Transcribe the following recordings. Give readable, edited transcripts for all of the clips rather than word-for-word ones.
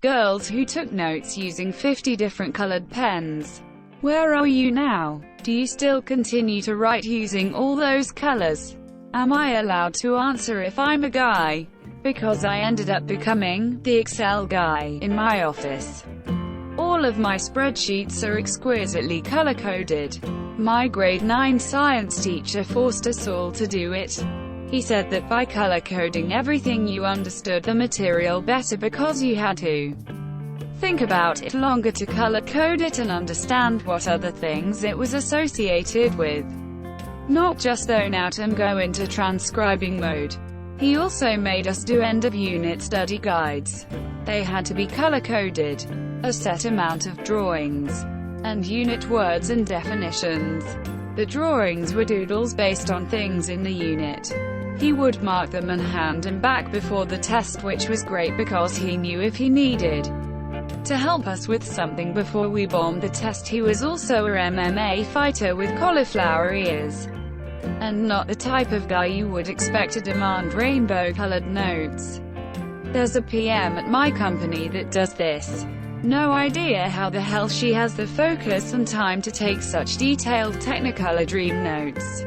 girls who took notes using 50 different colored pens. Where are you now? Do you still continue to write using all those colors? Am I allowed to answer if I'm a guy? Because I ended up becoming the Excel guy in my office. All of my spreadsheets are exquisitely color-coded. My grade 9 science teacher forced us all to do it. He said that by color-coding everything you understood the material better because you had to think about it longer to color-code it and understand what other things it was associated with. Not just zone out and go into transcribing mode. He also made us do end-of-unit study guides. They had to be color-coded, a set amount of drawings, and unit words and definitions. The drawings were doodles based on things in the unit. He would mark them and hand them back before the test, which was great because he knew if he needed to help us with something before we bombed the test. He was also a MMA fighter with cauliflower ears, and not the type of guy you would expect to demand rainbow-colored notes. There's a PM at my company that does this. No idea how the hell she has the focus and time to take such detailed Technicolor dream notes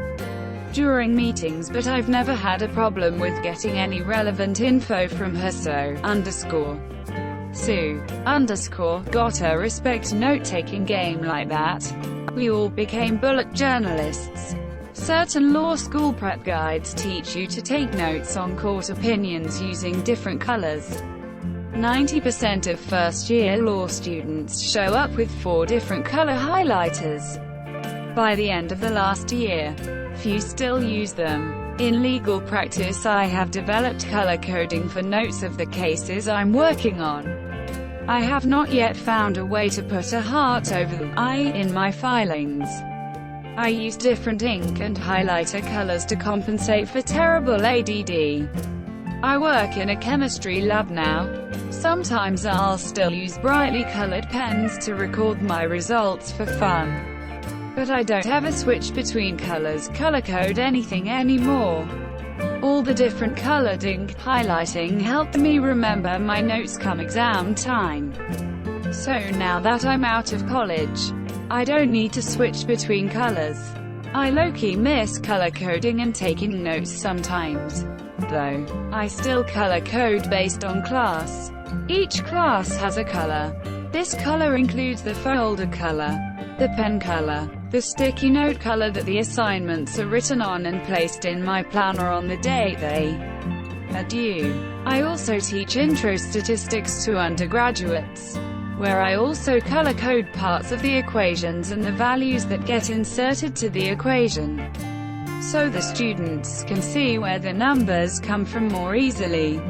during meetings, but I've never had a problem with getting any relevant info from her. Sue got a respect note-taking game like that. We all became bullet journalists. Certain law school prep guides teach you to take notes on court opinions using different colors. 90% of first-year law students show up with 4 different color highlighters. By the end of the last year, few still use them. In legal practice, I have developed color coding for notes of the cases I'm working on. I have not yet found a way to put a heart over the I in my filings. I use different ink and highlighter colors to compensate for terrible ADD. I work in a chemistry lab now. Sometimes I'll still use brightly colored pens to record my results for fun. But I don't ever switch between colors, color code anything anymore. All the different colored ink highlighting helped me remember my notes come exam time. So now that I'm out of college, I don't need to switch between colors. I low-key miss color coding and taking notes sometimes, though. I still color code based on class. Each class has a color. This color includes the folder color, the pen color, the sticky note color that the assignments are written on and placed in my planner on the day they are due. I also teach intro statistics to undergraduates, where I also color code parts of the equations and the values that get inserted to the equation, so the students can see where the numbers come from more easily.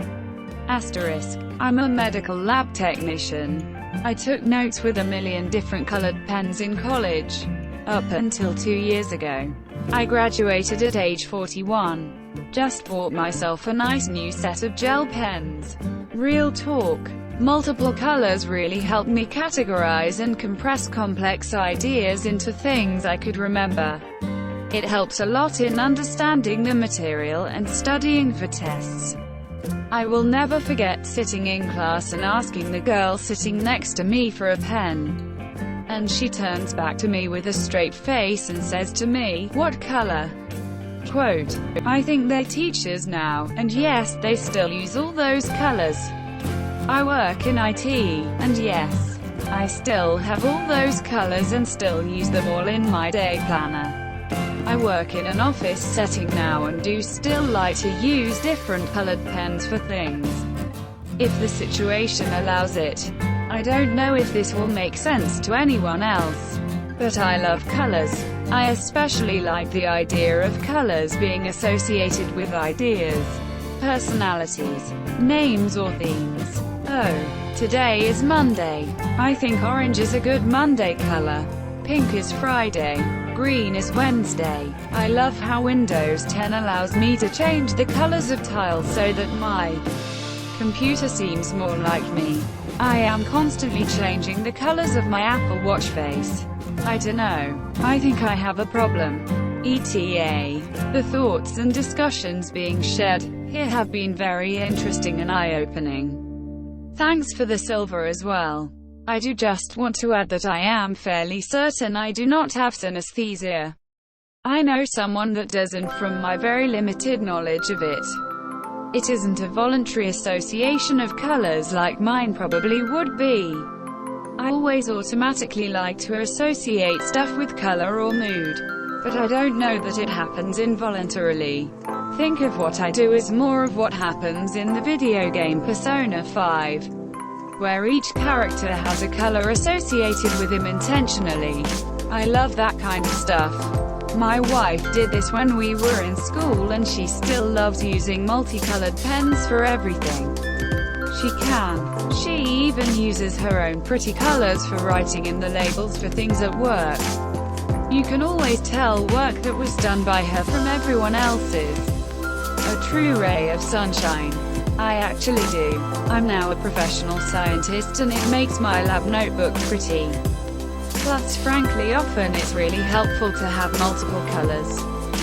Asterisk. I'm a medical lab technician. I took notes with a million different colored pens in college, up until 2 years ago. I graduated at age 41. Just bought myself a nice new set of gel pens. Real talk. Multiple colors really helped me categorize and compress complex ideas into things I could remember. It helps a lot in understanding the material and studying for tests. I will never forget sitting in class and asking the girl sitting next to me for a pen. And she turns back to me with a straight face and says to me, "What color?" Quote, I think they're teachers now, and yes, they still use all those colors. I work in IT, and yes, I still have all those colors and still use them all in my day planner. I work in an office setting now and do still like to use different colored pens for things, if the situation allows it. I don't know if this will make sense to anyone else, but I love colors. I especially like the idea of colors being associated with ideas, personalities, names or themes. Oh, today is Monday. I think orange is a good Monday color. Pink is Friday. Green is Wednesday. I love how Windows 10 allows me to change the colors of tiles so that my computer seems more like me. I am constantly changing the colors of my Apple Watch face. I dunno. I think I have a problem. ETA. The thoughts and discussions being shared here have been very interesting and eye-opening. Thanks for the silver as well. I do just want to add that I am fairly certain I do not have synesthesia. I know someone that does, and from my very limited knowledge of it, it isn't a voluntary association of colors like mine probably would be. I always automatically like to associate stuff with color or mood, but I don't know that it happens involuntarily. Think of what I do as more of what happens in the video game Persona 5, where each character has a color associated with him intentionally. I love that kind of stuff. My wife did this when we were in school, and she still loves using multicolored pens for everything she can. She even uses her own pretty colors for writing in the labels for things at work. You can always tell work that was done by her from everyone else's. A true ray of sunshine. I actually do. I'm now a professional scientist, and it makes my lab notebook pretty. Plus, frankly, often it's really helpful to have multiple colors.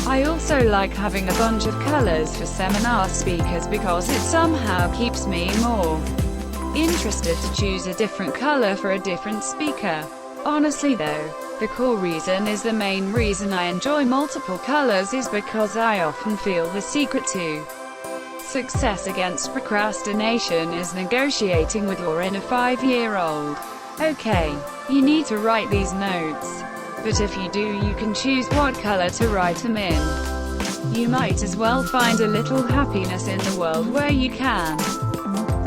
I also like having a bunch of colors for seminar speakers because it somehow keeps me more interested to choose a different color for a different speaker. Honestly though, the core reason is the main reason I enjoy multiple colors is because I often feel the secret to success against procrastination is negotiating with your inner 5-year-old. Okay, you need to write these notes, but if you do, you can choose what color to write them in. You might as well find a little happiness in the world where you can.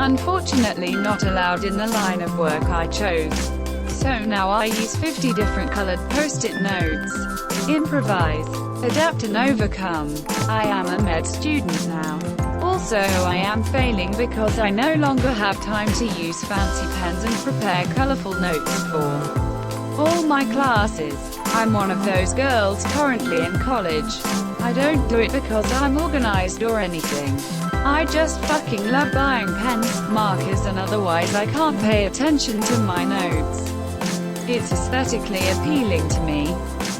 Unfortunately not allowed in the line of work I chose. So now I use 50 different colored post-it notes. Improvise, adapt and overcome. I am a med student now. Also, I am failing because I no longer have time to use fancy pens and prepare colorful notes for all my classes. I'm one of those girls currently in college. I don't do it because I'm organized or anything. I just fucking love buying pens, markers and otherwise I can't pay attention to my notes. It's aesthetically appealing to me,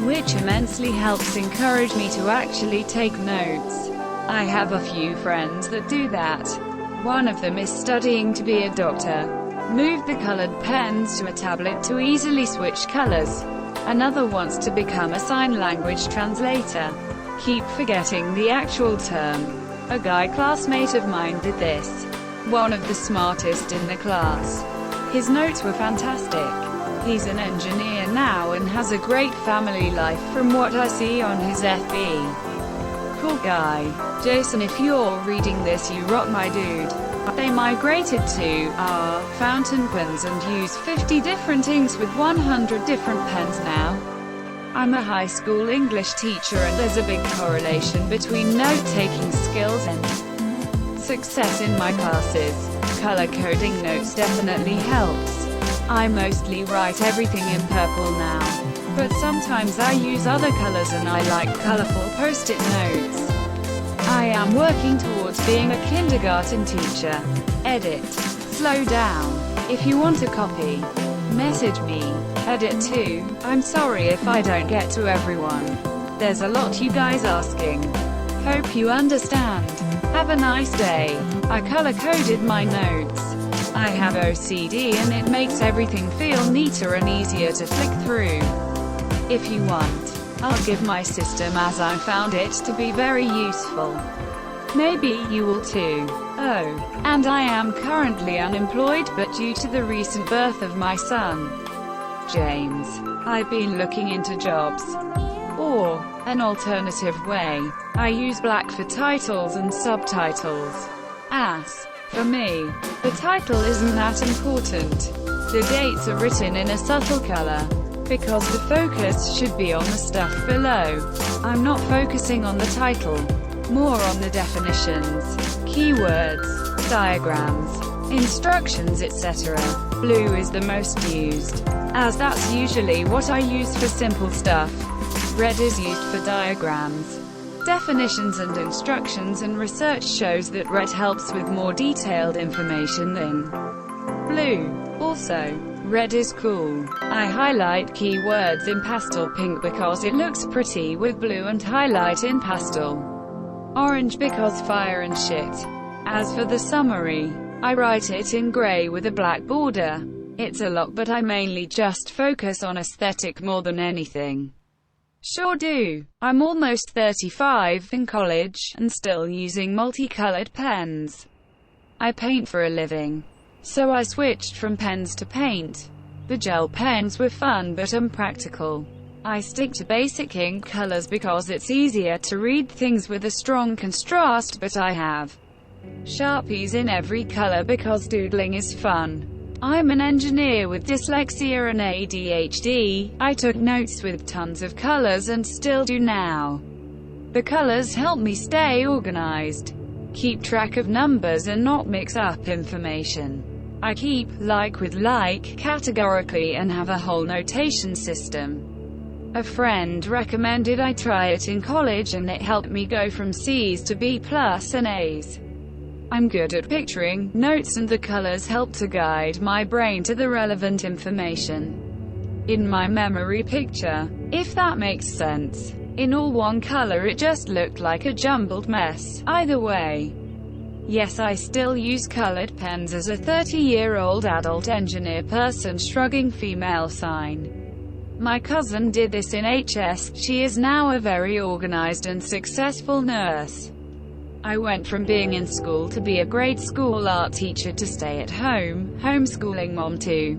which immensely helps encourage me to actually take notes. I have a few friends that do that. One of them is studying to be a doctor. Moved the colored pens to a tablet to easily switch colors. Another wants to become a sign language translator. Keep forgetting the actual term. A guy classmate of mine did this. One of the smartest in the class. His notes were fantastic. He's an engineer now and has a great family life from what I see on his FB. Cool guy. Jason, if you're reading this, you rock, my dude. They migrated to fountain pens and use 50 different inks with 100 different pens now. I'm a high school English teacher and there's a big correlation between note-taking skills and success in my classes. Color coding notes definitely helps. I mostly write everything in purple now, but sometimes I use other colors and I like colorful post-it notes. I am working towards being a kindergarten teacher. Edit. Slow down. If you want a copy, message me. Edit 2. I'm sorry if I don't get to everyone. There's a lot you guys asking. Hope you understand. Have a nice day. I color-coded my notes. I have OCD and it makes everything feel neater and easier to flick through. If you want, I'll give my system as I found it to be very useful. Maybe you will too. Oh, and I am currently unemployed, but due to the recent birth of my son, James, I've been looking into jobs. Or, an alternative way, I use black for titles and subtitles. As for me, the title isn't that important. The dates are written in a subtle color, because the focus should be on the stuff below. I'm not focusing on the title, more on the definitions, keywords, diagrams, instructions, etc. Blue is the most used, as that's usually what I use for simple stuff. Red is used for diagrams, definitions and instructions, and research shows that red helps with more detailed information than blue. Also, red is cool. I highlight keywords in pastel pink because it looks pretty with blue, and highlight in pastel orange because fire and shit. As for the summary, I write it in grey with a black border. It's a lot, but I mainly just focus on aesthetic more than anything. Sure do. I'm almost 35, in college, and still using multicolored pens. I paint for a living. So I switched from pens to paint. The gel pens were fun but unpractical. I stick to basic ink colors because it's easier to read things with a strong contrast, but I have Sharpies in every color because doodling is fun. I'm an engineer with dyslexia and ADHD. I took notes with tons of colors and still do now. The colors help me stay organized, keep track of numbers and not mix up information. I keep like with like categorically and have a whole notation system. A friend recommended I try it in college and it helped me go from C's to B+ and A's. I'm good at picturing notes and the colors help to guide my brain to the relevant information in my memory picture, if that makes sense. In all one color it just looked like a jumbled mess. Either way, yes, I still use colored pens as a 30-year-old adult engineer person shrugging female sign. My cousin did this in HS. She is now a very organized and successful nurse. I went from being in school to be a grade school art teacher to stay at home, homeschooling mom to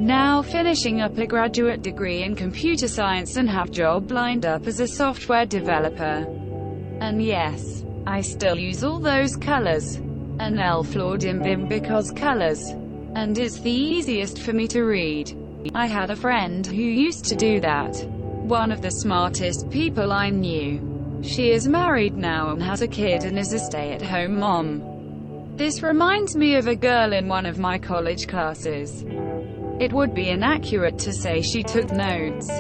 now finishing up a graduate degree in computer science and have job lined up as a software developer. And yes, I still use all those colors. An elf Lord in BIM because colors. And it's the easiest for me to read. I had a friend who used to do that. One of the smartest people I knew. She is married now and has a kid and is a stay-at-home mom. This reminds me of a girl in one of my college classes. It would be inaccurate to say she took notes.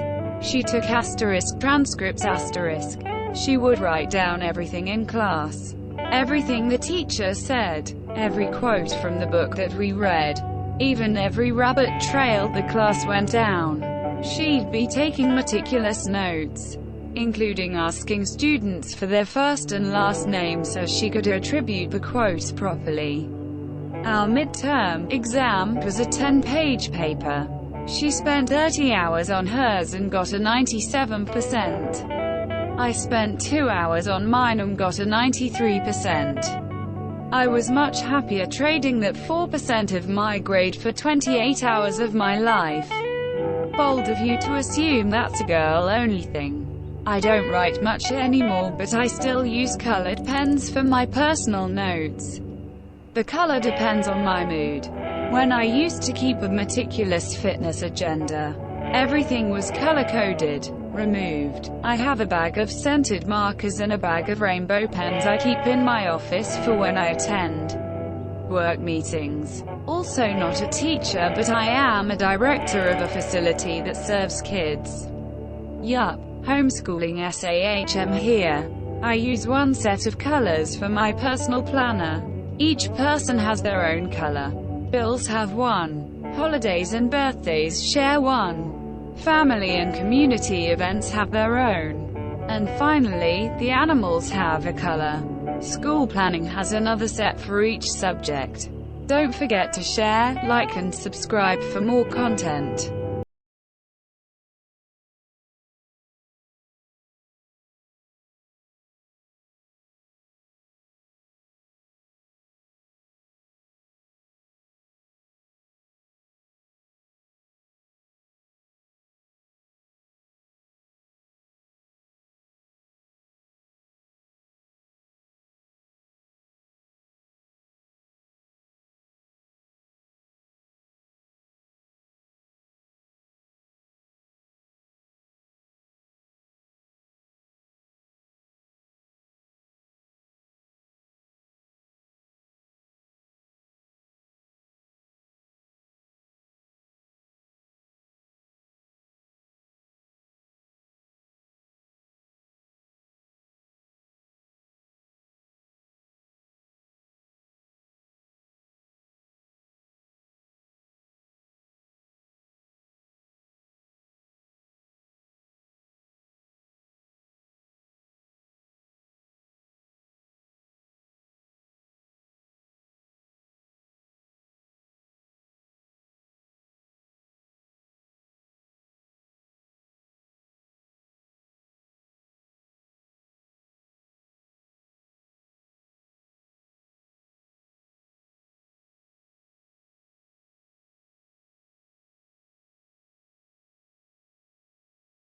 She took asterisk transcripts asterisk. She would write down everything in class. Everything the teacher said. Every quote from the book that we read. Even every rabbit trail the class went down. She'd be taking meticulous notes, including asking students for their first and last name so she could attribute the quotes properly. Our midterm exam was a 10-page paper. She spent 30 hours on hers and got a 97%. I spent 2 hours on mine and got a 93%. I was much happier trading that 4% of my grade for 28 hours of my life. Bold of you to assume that's a girl-only thing. I don't write much anymore, but I still use colored pens for my personal notes. The color depends on my mood. When I used to keep a meticulous fitness agenda, everything was color-coded. Removed. I have a bag of scented markers and a bag of rainbow pens I keep in my office for when I attend work meetings. Also not a teacher, but I am a director of a facility that serves kids. Yup. Homeschooling SAHM here. I use one set of colors for my personal planner. Each person has their own color. Bills have one. Holidays and birthdays share one. Family and community events have their own. And finally, the animals have a color. School planning has another set for each subject. Don't forget to share, like and subscribe for more content.